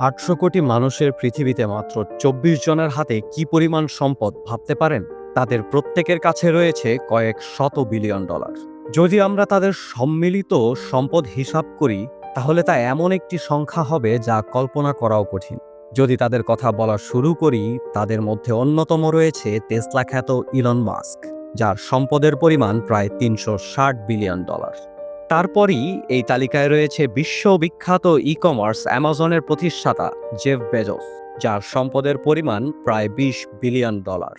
৮০০ কোটি মানুষের পৃথিবীতে মাত্র ২৪ জনের হাতে কি পরিমাণ সম্পদ ভাবতে পারেন? তাদের প্রত্যেকের কাছে রয়েছে কয়েক শত বিলিয়ন ডলার। যদি আমরা তাদের সম্মিলিত সম্পদ হিসাব করি, তাহলে তা এমন একটি সংখ্যা হবে যা কল্পনা করাও কঠিন। যদি তাদের কথা বলা শুরু করি, তাদের মধ্যে অন্যতম রয়েছে টেসলা খ্যাত ইলন মাস্ক, যার সম্পদের পরিমাণ প্রায় ৩৬০ বিলিয়ন ডলার। তারপরই এই তালিকায় রয়েছে বিশ্ববিখ্যাত ই-কমার্স অ্যামাজনের প্রতিষ্ঠাতা জেফ বেজোস, যার সম্পদের পরিমাণ প্রায় ২০ বিলিয়ন ডলার।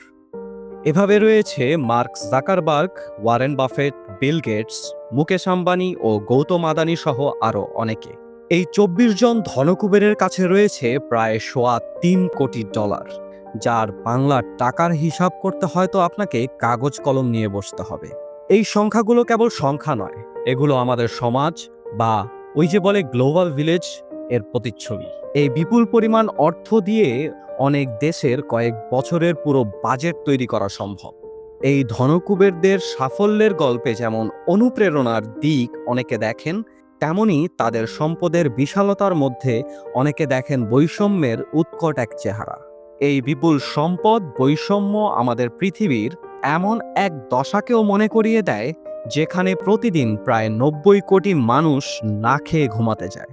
এভাবে রয়েছে Mark Zuckerberg, Warren Buffett, Bill Gates, Mukesh Ambani ও গৌতম আদানি সহ আরও অনেকে। এই ২৪ জন ধনকুবেরের কাছে রয়েছে প্রায় $৩.২ কোটি, যার বাংলার টাকার হিসাব করতে হয়তো আপনাকে কাগজ কলম নিয়ে বসতে হবে। এই সংখ্যাগুলো কেবল সংখ্যা নয়, এগুলো আমাদের সমাজ বা ওই যে বলে গ্লোবাল ভিলেজ এর প্রতিচ্ছবি। এই বিপুল পরিমাণ অর্থ দিয়ে অনেক দেশের কয়েক বছরের পুরো বাজেট তৈরি করা সম্ভব। এই ধনকুবেরদের সাফল্যের গল্পে যেমন অনুপ্রেরণার দিক অনেকে দেখেন, তেমনি তাদের সম্পদের বিশালতার মধ্যে অনেকে দেখেন বৈষম্যের উৎকট এক চেহারা। এই বিপুল সম্পদ বৈষম্য আমাদের পৃথিবীর এমন এক দশাকেও মনে করিয়ে দেয়, যেখানে প্রতিদিন প্রায় ৯০ কোটি মানুষ না খেয়ে ঘুমাতে যায়।